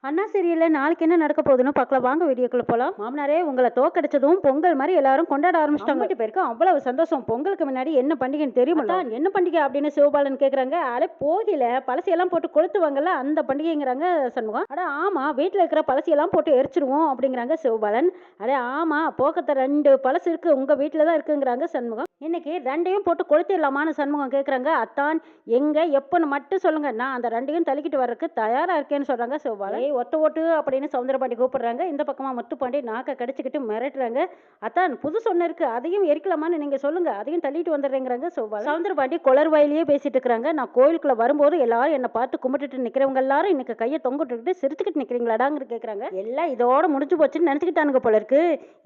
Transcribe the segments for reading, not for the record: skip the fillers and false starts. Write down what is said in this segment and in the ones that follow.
அண்ணா சீரியல்ல நாளைக்கு என்ன நடக்க போகுதுன்னு பார்க்கலாம் வாங்க வீடியோக்குள்ள போலாம். மாமனாரே உங்களை தோக்கடிச்சதும் பொங்கல் மாதிரி எல்லாரும் கொண்டாட ஆரம்பிச்சிட்டாங்க. 50 பேருக்கு அவ்வளவு சந்தோஷம். பொங்கலுக்கு முன்னாடி என்ன பண்டிகைன்னு தெரியுமா? என்ன பண்டிகை அப்படின்னு சிவபாலன் கேக்குறாங்க. அட போகில பழசையெல்லாம் போட்டு கொளுத்துவாங்கல்ல அந்த பண்டிகைங்கிறாங்க சண்முகம். அட ஆமா வீட்டுல இருக்கிற பழசையெல்லாம் போட்டு எரிச்சிருவோம் அப்படிங்கிறாங்க சிவபாலன். அட ஆமா போக்கத்தை 2 பழசு இருக்கு உங்க வீட்டுல தான் இருக்குங்கிறாங்க சண்முகம். இன்னைக்கு 2ஐயும் போட்டு கொளுத்திடலாமான்னு சண்முகம் கேக்குறாங்க. அத்தான் எங்க எப்பன்னு மட்டும் சொல்லுங்க, நான் அந்த 2ஐயும் தள்ளிக்கிட்டு வர்றதுக்கு தயாரா இருக்கேன்னு சொல்றாங்க சிவபாலன். ஒத்த ஓட்டு அப்படின்னு சவுந்தரபாண்டி கூப்பிடுறாங்க. இந்த பக்கமா முத்துப்பாண்டி நாக்க கடிச்சுக்கிட்டு மிரட்டுறாங்க. அத்தான் புதுசு ஒண்ணு இருக்கு அதையும் எரிக்கலாமான்னு நீங்க சொல்லுங்க, அதையும் தள்ளிட்டு வந்துடுறேங்கிறாங்க சிவபாலன். சவுந்தரபாண்டி கொளர் வாயிலேயே பேசிட்டு இருக்கிறாங்க. நான் கோயிலுக்குள்ள வரும்போது எல்லாரும் என்ன பார்த்து கும்பிட்டுட்டு நிக்கிறவங்க எல்லாரும் இன்னைக்கு கையை தொங்கிட்டு சிரிச்சுக்கிட்டு நிக்கிறீங்களாடாங்கிற கேக்குறாங்க. எல்லாம் இதோட முடிஞ்சு போச்சுன்னு நினைச்சுக்கிட்டானுங்க போல இருக்கு.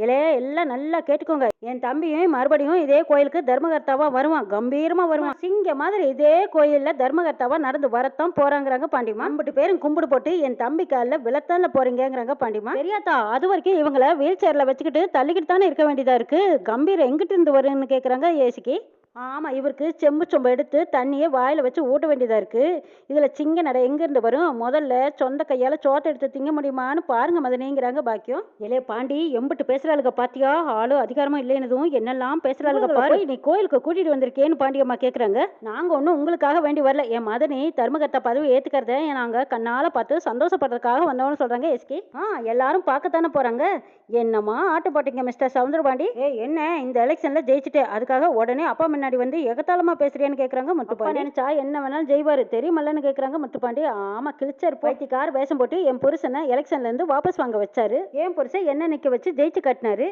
எல்லாம் நல்லா கேட்டுக்கோங்க, என் தம்பியும் மறுபடியும் இதே கோயிலுக்கு தர்மகர்த்தாவா வருவான், கம்பீரமா வருவான், சிங்க மாதிரி இதே கோயில்ல தர்மகர்த்தாவா நடந்து வரத்தான் போறாங்கிறாங்க பாண்டிமா. 50 பேரும் கும்பிடு போட்டு என் தம்பி காலில் விழத்தான்ல போறீங்கிறாங்க பாண்டிமா. பெரியாத்தா அது வரைக்கும் இவங்களை வீல் சேர்ல வச்சுக்கிட்டு தள்ளிக்கிட்டு தானே இருக்க வேண்டியதா இருக்கு, கம்பீரம் எங்கிட்டு இருந்து வருன்னு கேக்குறாங்க ஏசிக்கு. ஆமா இவருக்கு சொம்பு எடுத்து தண்ணியை வாயில வச்சு ஊட்ட வேண்டியதா இருக்கு. இதுல சிங்க நடை எங்க இருந்து வரும், முதல்ல சொந்த கையால சோத்தை எடுத்து திங்க முடியுமான்னு பாருங்க மதனேங்கிறாங்க பாக்கியம். இளைய பாண்டி எம்பிட்டு பேசுறாளுங்க பாத்தியா, ஆளு அதிகாரமா இல்லைன்னதும் என்னெல்லாம் பேசுறாளுங்க பாரு. நீ கோயிலுக்கு கூட்டிட்டு வந்திருக்கேன்னு பாண்டியம்மா கேக்குறாங்க. நாங்க ஒன்னும் உங்களுக்காக வேண்டி வரல, என் மதனி தர்மகர்த்தா பதவி ஏத்துக்கிறத நாங்க கண்ணால பார்த்து சந்தோஷப்படுறதுக்காக வந்தோம்னு சொல்றாங்க எஸ்கி. எல்லாரும் பார்க்கத்தானே போறாங்க. என்னமா ஆட்டு போட்டீங்க மிஸ்டர் சவுந்தரபாண்டி, என்ன இந்த எலெக்ஷன்ல ஜெயிச்சுட்டு அதுக்காக உடனே அப்பா முன்னாடி வந்து எகத்தாளமா பேசுறியான்னு கேக்குறாங்க முத்துப்பாண்டி. நினைச்சா என்ன வேணாலும் ஜெய்வாரு தெரியுமல்லன்னு கேக்குறாங்க முத்துப்பாண்டி. ஆமா கிழிச்சர் பைத்தியக்கார வேஷம் போட்டு என் புருஷனை எலெக்ஷன்ல இருந்து வாபஸ் வாங்க வச்சாரு, என் புருஷன் என்ன நிக்க வச்சு ஜெயிச்சு காட்டினாரு.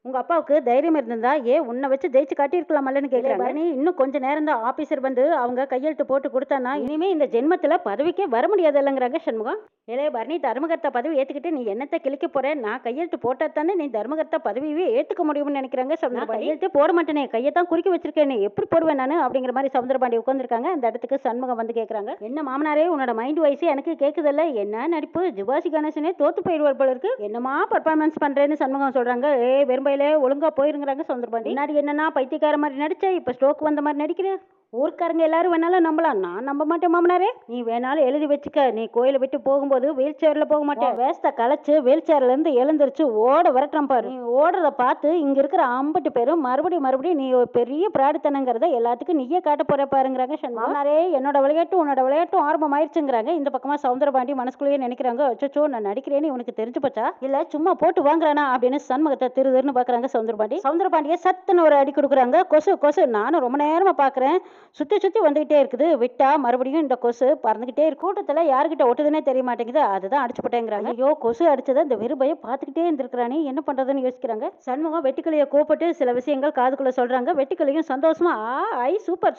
உங்க அப்பாவுக்கு தைரியம் இருந்திருந்தா உன்னை வச்சு ஜெயிச்சு காட்டியிருக்கலாமல்லன்னு கேக்குறாங்க. நீ இன்னும் கொஞ்ச நேரம் தான் ஆபீசர் வந்து அவங்க கையெழுத்து போட்டு கொடுத்தானா இனிமே இந்த ஜென்மத்துல பதவிக்கே வர முடியாது இல்லைங்கிறாங்க சண்முகம். இளைய பரணி தர்மகர்த்தா பதவி ஏத்துக்கிட்டு நீ என்னத்தை கிழிக்க போற, நான் கையெழுத்து போட்டா தானே நீ தர்மகர்த்தா பதவியே ஏத்துக்க முடியும்னு நினைக்கிறாங்க. கையெழுத்து போட மாட்டேனே, கையை தான் குறிக்க வச்சிருக்கேன், எப்படி போடுவேன் நானு அப்படிங்கிற மாதிரி சவுந்தரபாண்டி உட்காந்துருக்காங்க. அந்த இடத்துக்கு சண்முகம் வந்து கேட்கறாங்க. என்ன மாமனாரே உன்னோட மைண்ட் வாய்ஸ் எனக்கு கேக்குதல்ல, என்ன நடிப்பு, ஜிவாசி கணேசனே தோத்து போயிடுவார் போல இருக்கு, என்னமா பர்ஃபார்மன்ஸ் பண்றேன்னு சண்முகம் சொல்றாங்க. வெறும்பையிலே ஒழுங்கா போயிருங்கிறாங்க சவுந்தரபாண்டி. முன்னாடி என்னன்னா பைத்தியக்கார மாதிரி நடிச்ச, இப்ப ஸ்ட்ரோக் வந்த மாதிரி நடிக்கிறேன். ஊர்க்காரங்க எல்லாரும் வேணாலும் நம்பலாம், நான் நம்ப மாட்டேன் மாமனாரே. நீ வேணாலும் எழுதி வச்சுக்க, நீ கோயிலை விட்டு போகும்போது வீல் சேர்ல போக மாட்டேன், வேஸ்ட களைச்சு வீல் சேர்ல இருந்து எழுந்திருச்சு ஓட வரட்டம் பாரு. நீ ஓடுறத பார்த்து இங்க இருக்கிற 50 பேரும் மறுபடியும் நீ ஒரு பெரிய பிராடுத்தனங்கிறத எல்லாத்துக்கும் நீயே காட்ட போற பாருங்கிறாங்க மாமனாரே. என்னோட விளையாட்டும் உன்னோட விளையாட்டும் ஆரம்பம் ஆயிடுச்சுங்கிறாங்க. இந்த பக்கமா சவுந்தரபாண்டி மனசுக்குள்ளேயே நினைக்கிறாங்க, அச்சோ நான் நடிக்கிறேன்னு உனக்கு தெரிஞ்சு போச்சா, இல்ல சும்மா போட்டு வாங்குறானா அப்படின்னு சண்முகத்தை திருன்னு பாக்குறாங்க சவுந்தரபாண்டிய சத்துன்னு ஒரு அடி கொடுக்குறாங்க. கொசு நானும் ரொம்ப நேரமா பாக்குறேன், சுத்தி வந்துகிட்டே இருக்குது, விட்டா மறுபடியும் இந்த கொசு பறந்துகிட்டே இருக்கு, கூட்டத்துல யாருக்கிட்ட ஒட்டுதுன்னே தெரிய மாட்டேங்குது, அதுதான் அடிச்சு போட்டேங்கிறாங்க. ஐயோ கொசு அடிச்சதை இந்த வெறுபைய பார்த்துக்கிட்டே இருந்திருக்கிறானே, என்ன பண்றதுன்னு யோசிக்கிறாங்க. சண்முகம் வெட்டிக்கிளியை கூப்பிட்டு சில விஷயங்கள் காதுக்குள்ள சொல்றாங்க. வெட்டிக்கிளியும் சந்தோஷமா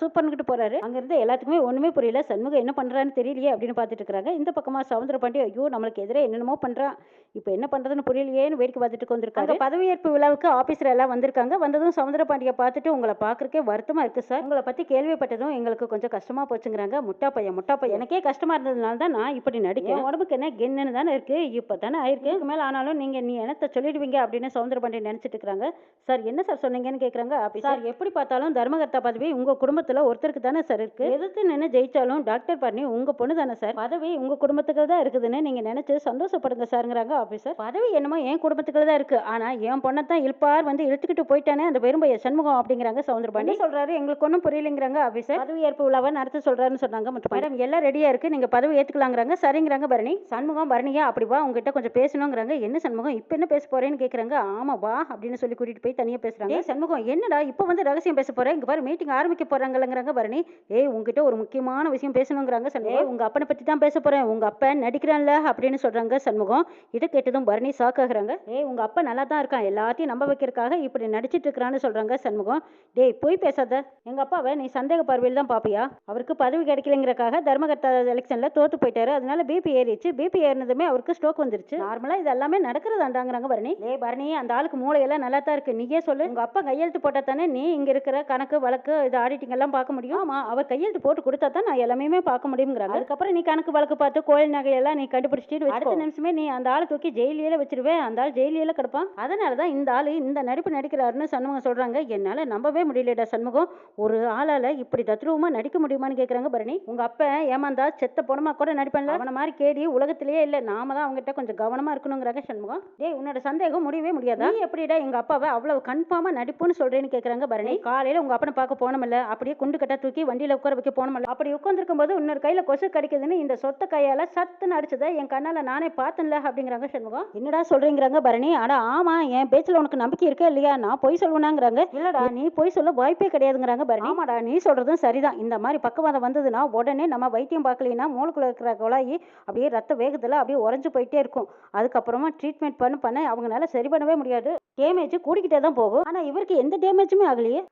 சூப்பர்னுக்கிட்டு போறாரு. அங்க இருந்து எல்லாத்துக்குமே ஒண்ணுமே புரியல, சண்முகம் என்ன பண்றான்னு தெரியலையே அப்படின்னு பார்த்துட்டு இருக்காங்க. இந்த பக்கமா சவுந்தரபாண்டி ஐயோ நம்மளுக்கு எதிரே என்னென்னமோ பண்றான், இப்ப என்ன பண்றதுன்னு புரியலையேன்னு வேடிக்கை பார்த்துட்டு வந்திருக்காங்க. பதவியேற்பு விழாவுக்கு ஆபீசர் எல்லாம் வந்திருக்காங்க. வந்ததும் சவுந்தரபாண்டியை பார்த்துட்டு உங்களை பாக்குறக்கே வருத்தமா இருக்கு சார், உங்களை பத்தி கேள்விப்பட்டதும் எங்களுக்கு கொஞ்சம் கஷ்டமா போச்சுங்கிறாங்க. முட்டா பையன் எனக்கே கஷ்டமா இருந்ததுனால தான் நான் இப்படி நடிக்கிறேன், உடம்புக்கு என்ன கென்னு தானே இருக்கு, இப்பதானே ஆயிருக்கு, இதுக்கு மேல ஆனாலும் நீ என்னத்தை சொல்லிடுவீங்க அப்படின்னு சவுந்தரபாண்டி நினைச்சிட்டு இருக்காங்க. சார் என்ன சார் சொன்னீங்கன்னு கேக்குறாங்க. சார் எப்படி பார்த்தாலும் தர்மகர்த்தா பதவி உங்க குடும்பத்துல ஒருத்தருக்கு தானே சார் இருக்கு, எதிர்த்து நின்று ஜெயிச்சாலும் டாக்டர் பண்ணி உங்க பொண்ணு தானே சார், பதவி உங்க குடும்பத்துக்கு தான் இருக்குதுன்னு நீங்க நினைச்சு சந்தோஷப்படுங்க சார்ங்கிறாங்க ஆபீசர். பதவி என்னமோ என் குடும்பத்துக்கு தான் இருக்கு, ஆனா என் பொண்ணை தான் இழுப்பார் வந்து இழுத்துக்கிட்டு போயிட்டானே அந்த பெரும்பைய சண்முகம் அப்படிங்கிறாங்க சவுந்தரபாண்டி. சொல்றாரு எங்களுக்கு ஒன்றும் புரியலைங்கிறாங்க ஆபீசர். பதவி ஏற்பு விழாவை நடத்த சொல்றாருன்னு சொன்னாங்க. மேடம் எல்லாம் ரெடியா இருக்கு, நீங்க பதவி ஏத்துக்கலாங்கிறாங்க. சரிங்கிறாங்க பரணி. சண்முகம் பரணியா அப்படி வா உங்ககிட்ட கொஞ்சம் பேசணுங்கிறாங்க. என்ன சண்முகம் இப்ப என்ன பேச போறேன்னு கேக்குறாங்க. ஆமா வா அப்படின்னு சொல்லி கூட்டிட்டு போய் தனியா பேசுறாங்க. சண்முகம் என்னடா இப்ப வந்து ரகசியம் பேச போறேன், இங்க பாரு மீட்டிங் ஆரம்பிக்க போறாங்கங்கிறாங்க பரணி. உங்ககிட்ட ஒரு முக்கியமான விஷயம் பேசணுங்கிறாங்க சண்முகம். உங்க அப்பனை பத்தி தான் பேச போறேன், உங்க அப்பன் நடிக்கிறான்ல அப்படின்னு சொல்றாங்க சண்முகம். இதை கேட்டதும் பரணி சாக்காகிறாங்க. உங்க அப்பா நல்லா தான் இருக்கான், எல்லாத்தையும் நம்ப வைக்கிறதுக்காக இப்படி நடிச்சிட்டு இருக்கிறான்னு சொல்றாங்க சண்முகம். போய் பேசாத, எங்க அப்பாவை நீ சந்தேக பார்வையில் தான் பாப்பியா, அவருக்கு பதவி கிடைக்கலங்கிறக்காக தர்மகர்த்தா எலெக்ஷன்ல தோத்து போயிட்டாரு, அதனால பிபி ஏறிச்சு, பிபி ஏறினதுமே அவருக்கு ஸ்ட்ரோக் வந்துருச்சு, நார்மலா இது எல்லாமே நடக்கிறதாண்டாங்கிறாங்க பரணி. பரணி அந்த ஆளுக்கு மூளையெல்லாம் நல்லா தான் இருக்கு, நீயே சொல்லு, உங்க அப்பா கையெழுத்து போட்டா தானே நீ இங்க இருக்கிற கணக்கு வழக்கு இது ஆடிட்டிங் எல்லாம் பார்க்க முடியும், ஆமா அவர் கையெழுத்து போட்டு கொடுத்தா தான் நான் எல்லாமே பார்க்க முடியுங்கிறாங்க. அதுக்கப்புறம் நீ கணக்கு வழக்கு பார்த்து கோயில் நகையெல்லாம் நீ கண்டுபிடிச்சிட்டு அடுத்த நிமிஷமே நீ அந்த ஆளை தூக்கி ஜெயிலியில வச்சிருவேன், அந்த ஆள் ஜெயிலியில கிடப்பான், அதனாலதான் இந்த ஆளு இந்த நடிப்பு நடிக்கிறாருன்னு சண்முகம் சொல்றாங்க. என்னால நம்பவே முடியலடா சண்முகம், ஒரு ஆளால இப்படி தத்ரூபமா நடிக்க முடியுமான்னு கேக்குறாங்க பரணி. உங்க அப்ப ஏமாந்தா செத்த பொணமா கூட நடிப்பேன்ல, அவன மாதிரி கேடி உலகத்திலேயே இல்ல, நாம தான் அவங்ககிட்ட கொஞ்சம் கவனமா இருக்கணுங்கிறாங்க சண்முகம். டேய் உன்னோட சந்தேகம் முடியவே முடியாதா? நீ எப்படிடா எங்க அப்பாவை அவ்வளவு கன்ஃபார்மா நடிப்புன்னு சொல்றேன்னு கேக்குறாங்க பரணி. காலையில உங்க அப்பனை பார்க்க போனோம்ல, அப்படியே குண்டு கட்டா தூக்கி வண்டியில உட்கார வைக்க போனோம்ல, அப்படி உட்கார்ந்துருக்கும் போது இன்னொரு கையில கொசு கடிக்குதுன்னு இந்த சொத்த கையால சத்துன்னு அடிச்சதை என் கண்ணால நானே பார்த்தேன்ல அப்படிங்கிறாங்க சண்முகம். என்னடா சொல்றீங்கிறாங்க பரணி. அட ஆமா, என் பேச்சுல உனக்கு நம்பிக்கை இருக்கா இல்லையா? நான் பொய் சொல்லுவேனாங்கிறாங்க. இல்லடா நீ பொய் சொல்ல வாய்ப்பே கிடையாதுங்கிறாங்க பரணி. ஆமாடா நீ சொல்றதும் சரிதான். இந்த மாதிரி பக்கவாதம் வந்ததுன்னா உடனே நம்ம வைத்தியம் பார்க்கலைன்னா மூளைக்குள்ள இருக்கிற குழாயி அப்படியே ரத்த வேகத்துல அப்படியே உறைஞ்சு போயிட்டே இருக்கும். அதுக்கப்புறமா ட்ரீட்மெண்ட் பண்ண அவங்களால சரி பண்ணவே முடியாது. டேமேஜ் கூடிக்கிட்டே தான் போகும். ஆனா இவருக்கு எந்த டேமேஜுமே ஆகலையே.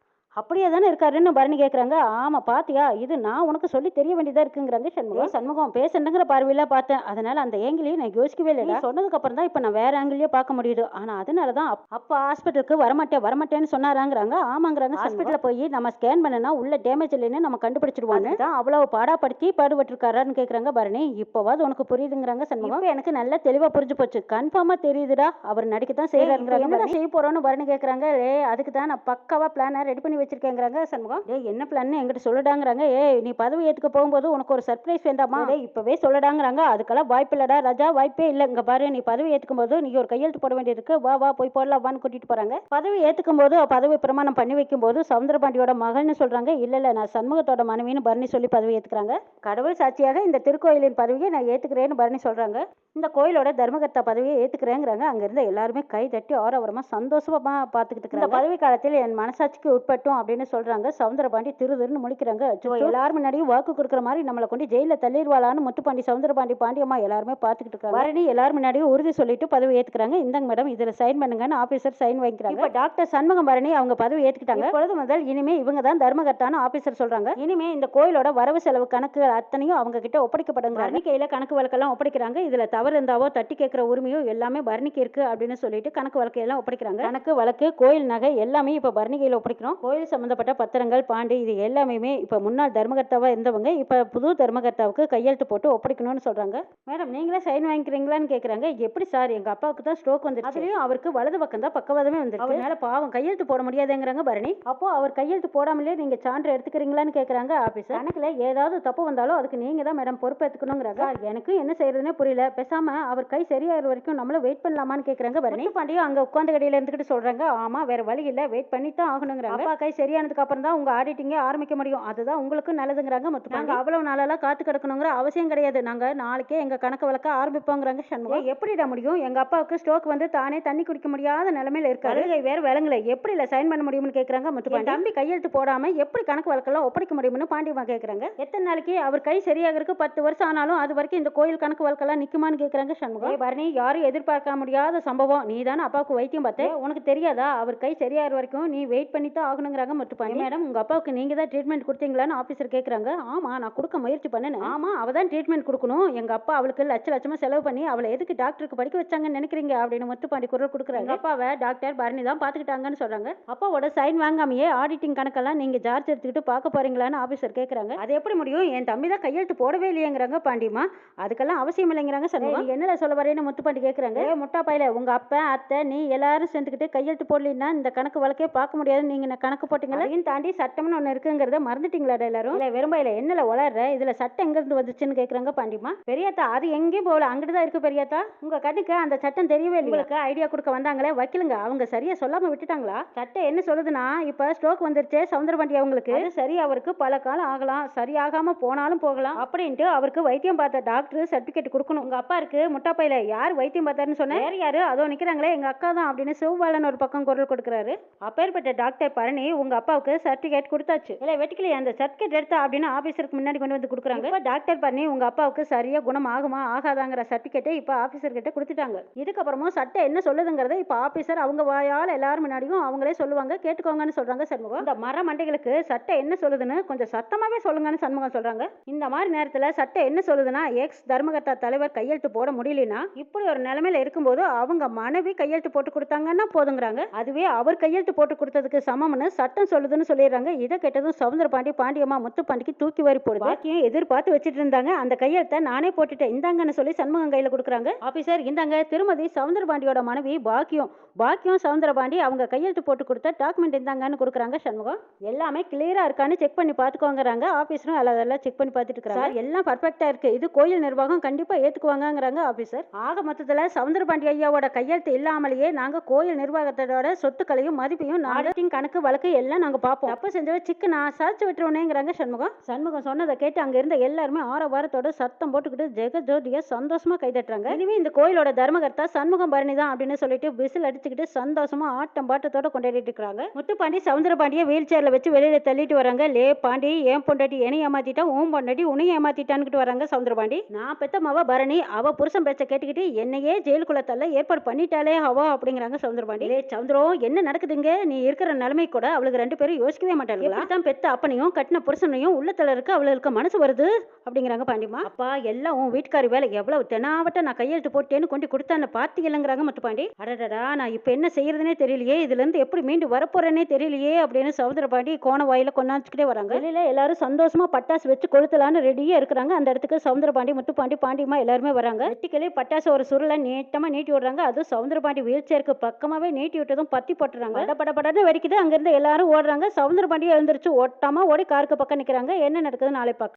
அப்படியே தானே இருக்காருன்னு பரணி கேட்குறாங்க. ஆமா பாத்தியா, இது நான் உனக்கு சொல்லி தெரிய வேண்டியதா இருக்குங்கிறாங்க சண்முகம். சண்முகம் பேசணுங்கிற பார்வையில பார்த்தேன், அதனால அந்த ஏங்கிலையும் நான் யோசிக்கவே இல்லை. சொன்னதுக்கு அப்புறம் தான் இப்ப நான் வேற ஆங்கிலேயே பார்க்க முடியுது. ஆனா அதனாலதான் அப்பா ஹாஸ்பிட்டலுக்கு வரமாட்டேன்னு சொன்னாராங்கிறாங்க. ஆமாங்கிறாங்க. ஹாஸ்பிட்டல்ல போய் நம்ம ஸ்கேன் பண்ணனா உள்ள டேமேஜ் இல்லைன்னு நம்ம கண்டுபிடிச்சிருவாங்க. தான் அவ்வளவு பாடாப்படுத்தி பாடுபட்டிருக்காரான்னு கேட்கறாங்க பரணி. இப்போவாது உனக்கு புரியுதுங்கிறாங்க சண்முகம். எனக்கு நல்ல தெளிவா புரிஞ்சு போச்சு, கன்ஃபார்மா தெரியுதுடா அவர் நடிக்கத்தான் செய்யறாருங்கிறாங்க. என்ன செய்ய போறோம்னு பரணி கேட்கறாங்க. அதுக்கு தான் நான் பக்காவா பிளான ரெடி பண்ணி வச்சிருக்கேங்கிறாங்க சண்முகம். என்ன பிளான் என்கிட்ட சொல்லுடாங்கிறாங்க. நீ பதவி ஏத்துக்க போகும்போது உனக்கு ஒரு சர்ப்ரைஸ் வேண்டாமா? இப்பவே சொல்லடாங்கிறாங்க. அதுக்கெல்லாம் வாய்ப்பு இல்லடா ராஜா, வாய்ப்பே இல்ல. இங்க பாரு, நீ பதவி ஏத்துக்கும் போது நீ ஒரு கையெழுத்து போட வேண்டியிருக்கு, வா போய் போடலாம் வான்னு கூட்டிட்டு போறாங்க. பதவி ஏத்துக்கும் போது பதவி பிரமாணம் பண்ணி வைக்கும் போது சவுந்தரபாண்டியோட மகள்னு சொல்றாங்க. இல்ல நான் சண்முகத்தோட மனைவின்னு பரணி சொல்லி பதவி ஏத்துக்கிறாங்க. கடவுள் சாட்சியாக இந்த திருக்கோயிலின் பதவியை நான் ஏத்துக்கிறேன்னு பரணி சொல்றாங்க. இந்த கோயிலோட தர்மகர்த்தா பதவியை ஏத்துக்கிறேங்கிறாங்க. அங்க இருந்த எல்லாருமே கை தட்டி ஆரவரமா சந்தோஷமா பாத்துக்கிட்டு இருக்காங்க. இந்த பதவி காலத்தில் என் மனசாட்சிக்கு உட்பட்டும் அப்படின்னு சொல்றாங்க. சவுந்தரபாண்டி திருன்னு முழிக்கிறாங்க. எல்லாரும் முன்னாடியும் வாக்கு கொடுக்குற மாதிரி நம்மளை கொண்டு ஜெயில தள்ளிடுவாளான்னு முத்துப்பாண்டி, சவுந்தரபாண்டி, பாண்டியம்மா எல்லாருமே பாத்துக்கிட்டு இருக்காங்க. பரணி எல்லாரும் முன்னாடியும் உறுதி சொல்லிட்டு பதவி ஏத்துக்கிறாங்க. இந்தாங்க மேடம், இதுல சைன் பண்ணுங்கன்னு ஆபீசர் சைன் வாங்கிக்கிறாங்க. இப்ப டாக்டர் சண்முகம் பரணி அவங்க பதவி ஏத்துக்கிட்டாங்க. பொழுது முதல் இனிமே இவங்க தான் தர்மகர்த்தான்னு ஆபீசர் சொல்றாங்க. இனிமே இந்த கோயிலோட வரவு செலவு கணக்கு அத்தனையும் அவங்க கிட்ட ஒப்படைக்கப்படுங்க. பரணி கையில கணக்கு வழக்கெல்லாம் ஒப்படைக்கிறாங்க. இதுல தவறு இருந்தாவோ தட்டி கேட்கிற உரிமையோ எல்லாமே பரணிக்கு இருக்கு அப்படின்னு சொல்லிட்டு கணக்கு வழக்கு எல்லாம் ஒப்படைக்கிறாங்க. கணக்கு வழக்கு, கோயில் நகை எல்லாமே இப்ப பரணி கையில ஒப்படைக்கிறோம். கோயில் சம்பந்தப்பட்ட பத்திரங்கள், பாண்டு, இது எல்லாமே இப்ப முன்னாள் தர்மகர்த்தாவா இருந்தவங்க இப்ப புது தர்மகர்த்தாவுக்கு கையெழுத்து போட்டு ஒப்படைக்கணும்னு சொல்றாங்க. மேடம் நீங்களே சைன் வாங்கிக்கிறீங்களான்னு கேக்குறாங்க. எப்படி சார், எங்க அப்பாவுக்கு தான் ஸ்ட்ரோக் வந்துருச்சு, அதுலயும் அவருக்கு வலது பக்கம் தான் பக்கவாதமே வந்துருக்கு, அவரால பாவம் கையெழுத்து போட முடியாதுங்கிறாங்க பரணி. அப்போ அவர் கையெழுத்து போடாமலே நீங்க சான்று எடுத்துக்கிறீங்களான்னு கேக்குறாங்க ஆபீசர். கணக்குல ஏதாவது தப்பு வந்தாலும் அதுக்கு நீங்க தான் மேடம் பொறுப்பு எடுத்துக்கணுங்கிறாங்க. எனக்கு என்ன செய்யறதுன்னே புரியல, பேசாம அவர் கை சரியாகிற வரைக்கும் நம்மள வெயிட் பண்ணலாமான்னு கேக்குறாங்க பரணி. பாண்டியும் அங்க உட்கார்ந்த கடையில இருந்துகிட்டு சொல்றாங்க. ஆமா வேற வழி இல்ல, வெயிட் பண்ணி தான் ஆகணுங்கிறாங்க. அப்பா கை சரியானதுக்கு அப்புறம் தான் உங்க ஆடிட்டிங்கே ஆரம்பிக்க முடியும், அதுதான் உங்களுக்கு நல்லதுங்கிறாங்க. நாங்க அவ்வளவு நாளெல்லாம் காத்து கிடக்கணுங்கிற அவசியம் கிடையாது, நாங்க நாளைக்கே எங்க கணக்கு வழக்க ஆரம்பிப்போங்கிறாங்க சண்முகம். எப்படிடா முடியும், எங்க அப்பாவுக்கு ஸ்ட்ரோக் வந்து தானே தண்ணி குடிக்க முடியாத நிலைமையில இருக்காரு, வேற விலங்குல எப்படி இல்ல சைன் பண்ண முடியும்னு கேக்குறாங்க முத்துப்பாண்டி. தம்பி கையெழுத்து போடாம எப்படி கணக்கு வழக்கெல்லாம் ஒப்படைக்க முடியும்னு பாண்டியம்மா கேக்குறாங்க. எத்தனை நாளைக்கு அவர் கை சரியாகிறதுக்கு 10 வருஷம் ஆனாலும் அது வரைக்கும் இந்த கோயில் கணக்கு வழக்கெல்லாம் நிக்குமான்னு கேக்குறாங்க சண்முகம். பரணி யாரும் எதிர்பார்க்க முடியாத சம்பவம், நீ தானே அப்பாவுக்கு வைத்தியம் பார்த்த, உனக்கு தெரியாதா அவர் கை சரியாகிற வரைக்கும் நீ வெயிட் பண்ணி தான் ஆகணுங்கிறாங்க முத்துப்பாண்டி. மேடம் உங்க அப்பாவுக்கு நீங்க தான் ட்ரீட்மெண்ட் கொடுத்தீங்களான்னு ஆபீசர் கேக்குறாங்க. ஆமா நான் கொடுக்க முயற்சி பண்ணேன். ஆமா அவ தான் ட்ரீட்மெண்ட் கொடுக்கணும், எங்க அப்பா அவளுக்கு லட்சமா செலவு பண்ணி அவளை எதுக்கு டாக்டருக்கு படிக்க வச்சாங்கன்னு நினைக்கிறீங்க அப்படின்னு முத்துப்பாண்டி குரல் கொடுக்குறாங்க. அப்பாவை டாக்டர் பரணி தான் பாத்துக்கிட்டாங்கன்னு சொல்றாங்க. அப்பாவோட சைன் வாங்காமையே ஆடிட்டிங் கணக்கெல்லாம் நீங்க ஜார்ஜ் எடுத்துக்கிட்டு பார்க்க போறீங்களான்னு ஆபீசர் கேக்குறாங்க. அது எப்படி முடியும், என் தம்பி தான் கையெழுத்து போடவே இல்லையேங்கிறாங்க பாண்டியம்மா. அதுக்கெல்லாம் அவசியம் இல்லைங்கிறாங்க சண்முகம். என்னல சொல்ல வரேன்னு முத்துப்பாண்டி கேக்குறாங்க. முட்டா பையில உங்க அப்பா அத்தை நீ எல்லாரும் சேர்ந்துக்கிட்டு கையெழுத்து போடலன்னா இந்த கணக்கு வழக்கே பார்க்க முடியாது, நீங்க கணக்கு போட்டீங்களா, அதையும் தாண்டி சட்டம்னு ஒண்ணு இருக்குங்கிறத மறந்துட்டீங்களா எல்லாரும்? இல்ல வெறும்பையில என்னல வளர்ற, இதுல சட்டம் எங்க இருந்து வந்துச்சுன்னு கேக்குறாங்க பாண்டியம்மா. பெரியாத்தா அது எங்கேயும் போகல, அங்கிட்டு தான் இருக்கு பெரியாத்தா, உங்க கண்ணுக்கு அந்த சட்டம் தெரியவே இல்லை, உங்களுக்கு ஐடியா கொடுக்க வந்தாங்களே வக்கீலுங்க அவங்க சரியா சொல்லாம விட்டுட்டாங்களா? சட்டம் என்ன சொல்லுதுன்னா இப்ப ஸ்ட்ரோக் வந்துருச்சு சவுந்தரபாண்டி அவங்களுக்கு, அது சரி அவருக்கு பல காலம் ஆகலாம், சரியாகாம போனாலும் போகலாம் அப்படின்ட்டு அவருக்கு வைத்தியம் பார்த்த டாக்டர் சர்டிபிகேட் கொடுக்கணும். உங்க அப்பா இருக்கு முட்டா பையில யார் வைத்தியம் பார்த்தாருன்னு சொன்ன, வேற யாரு அதோ நிக்கிறாங்களே எங்க அக்கா தான் அப்படின்னு சிவபாலன் ஒரு பக்கம் குரல் கொடுக்குறாரு. அப்பேற்பட்ட டாக்டர் பரணி உங்க அப்பாவுக்கு சர்டிபிகேட் கொடுத்தாச்சு, இல்ல வெட்டிக்கலையே அந்த சர்டிபிகேட் எடுத்தா அப்படின்னு ஆபீசருக்கு முன்னாடி கொண்டு வந்து கொடுக்குறாங்க. இப்ப டாக்டர் பரணி உங்க அப்பாவுக்கு சரியா குணம் ஆகுமா ஆகாதாங்கிற சர்டிபிகேட்டை இப்ப ஆபீசர் கிட்ட கொடுத்துட்டாங்க. இதுக்கப்புறமும் சட்டம் என்ன சொல்லுதுங்கிறத இப்ப ஆபீசர் அவங்க வாயால் எல்லாரும் முன்னாடியும் அவங்களே சொல்லுவாங்க, கேட்டுக்கோங்கன்னு சொல்றாங்க சண்முகம். இந்த மர மண்டைகளுக்கு சட்டம் என்ன சொல்லுதுன்னு கொஞ்சம் சத்தமாவே சொல்லுங்கன்னு சண்முகம் சொல்றாங்க. இந்த மாதிரி நேரத்துல சட்டம் என்ன சொல்லுதுன்னா எக்ஸ் தர்மகர்த்தா தலைவர் கையெழுத்து போட முடியலனா இப்படி ஒரு நிலைமையில இருக்கும்போது அவங்க மனைவி கையெழுத்து போட்டு கொடுத்தாங்கன்னா போதுங்கிறாங்க, அதுவே அவர் கையெழுத்து போட்டு கொடுத்ததுக்கு சமம்னு சட்டம் சொல்லுதுன்னு சொல்லிடுறாங்க. இதை கேட்டதும் சவுந்தரபாண்டி பாண்டியம்மா முத்துப்பாண்டிக்கு தூக்கி வாரி போடுது. பாக்கியம் எதிர்பார்த்து வச்சுட்டு இருந்தாங்க. அந்த கையெழுத்தை நானே போட்டுட்டேன், இந்தாங்கன்னு சொல்லி சண்முகம் கையில கொடுக்குறாங்க. ஆபீசர் இந்தாங்க திருமதி சவுந்தரபாண்டியோட மனைவி பாக்கியம். பாக்கியம் சவுந்தரபாண்டி அவங்க கையெழுத்து போட்டு கொடுத்த டாக்குமெண்ட் இந்தாங்கன்னு கொடுக்குறாங்க சண்முகம். எல்லாமே கிளியரா இருக்கான்னு செக் பண்ணி பார்த்துக்கோங்கிறாங்க. ஆபீஸரும் அதெல்லாம் செக் பண்ணி பார்த்துட்டு இருக்காங்க. எல்லாம் பர்ஃபெக்டா இருக்கு, இது கோயில் நிர்வாகம் கண்டிப்பா ஏத்துக்குவாங்கங்கிறாங்க ஆபீசர். ஆக மொத்தத்துல சவுந்தரபாண்டி ஐயாவோட கையெழுத்து இல்லாமலேயே நாங்க கோயில் நிர்வாகத்தோட சொத்துக்களையும் மதிப்பையும் ஆடிட்டிங் கணக்கு வழக்கு எல்லாம் நாங்க பார்ப்போம். தப்பு செஞ்சவ சிக்கு நான் சாதிச்சு விட்டுருவேங்கிறாங்க சண்முகம். சண்முகம் சொன்னதை கேட்டு அங்க இருந்த எல்லாருமே ஆரவாரத்தோட சத்தம் போட்டுக்கிட்டு ஜெகஜோதியா சந்தோஷமா கைதட்டுறாங்க. இனிமே இந்த கோயிலோட தர்மகர்த்தா சண்முகம் பரணி தான் அப்படின்னு சொல்லிட்டு விசில் அடிச்சுக்கிட்டு சந்தோஷமா ஆட்டம் பாட்டத்தோட கொண்டாடிட்டு இருக்காங்க. முத்துப்பாண்டி சவுந்தரபாண்டிய வீல் சேர்ல வச்சு வெளியில தள்ளிட்டு வராங்க. லே பாண்டி, ஏன் பொண்டாட்டி என்னை ஏமாத்திட்டா, உன் பொண்டாட்டி உன்னையும் ஏமாத்திட்டான்னு வராங்க சவுந்தரபாண்டி. நான் பெத்த மவ பரணி, அவ புருஷன் பேச்ச கேட்டுக்கிட்டு என்னையே ஜெயிலுக்குள்ள தள்ள ஏற்பாடு பண்ணிட்டாலே அவ அப்படிங்கிறாங்க சவுந்தரபாண்டி. லே சவுந்தரம் என்ன நடக்குதுங்க, நீ இருக்கிற நிலைமை கூட அவளுக்கு ரெண்டு பேரும் யோசிக்கவே மாட்டாங்க. தான் பெத்த அப்பனையும் கட்டின புருஷனையும் உள்ளத்துல இருக்க அவளுக்கு மனசு வருது அப்படிங்கிறாங்க பாண்டிமா. அப்பா எல்லாம் உன் வீட்டுக்காரி வேலை, எவ்வளவு தெனாவட்ட நான் கையெழுத்து போட்டேன்னு கொண்டு கொடுத்தான்னு பாத்தீங்களாங்கிறாங்க முத்துப்பாண்டி. அடடா நான் இப்ப என்ன செய்யறதுனே தெரியலையே, இதுல இருந்து எப்படி மீண்டு வரப்போறேனே தெரியலையே அப்படின்னு சவுந்தரபாண்டி கோண வாயில கொண்டாச்சுக்கிட்டே வராங்க. வெளியில எல்லாரும் சந்தோஷமா பட்டாசு வச்சு கொளுத்தலான்னு ரெடியா இருக்கிறாங்க. அந்த இடத்துக்கு சவுந்தரபாண்டி முத்துப்பாண்டி பாண்டிமா எல்லாருமே வராங்க. வெட்டிக்கிளே பட்டாசு ஒரு சுருளை நீட்டமா நீட்டி விடுறாங்க. அதுவும் சவுந்தரபாண்டி வீல் சேருக்கு பக்கமாவே நீட்டி விட்டதும் பத்தி போட்டுறாங்க. படபடன்னு வெடிக்குது. அங்கிருந்து எல்லாரும் ஓடுறாங்க. சவுந்தரபாண்டி எழுந்திருச்சு ஓட்டாம ஓடி காருக்கு பக்கம் நிக்கிறாங்க. என்ன நடக்குது நாளை பார்க்க.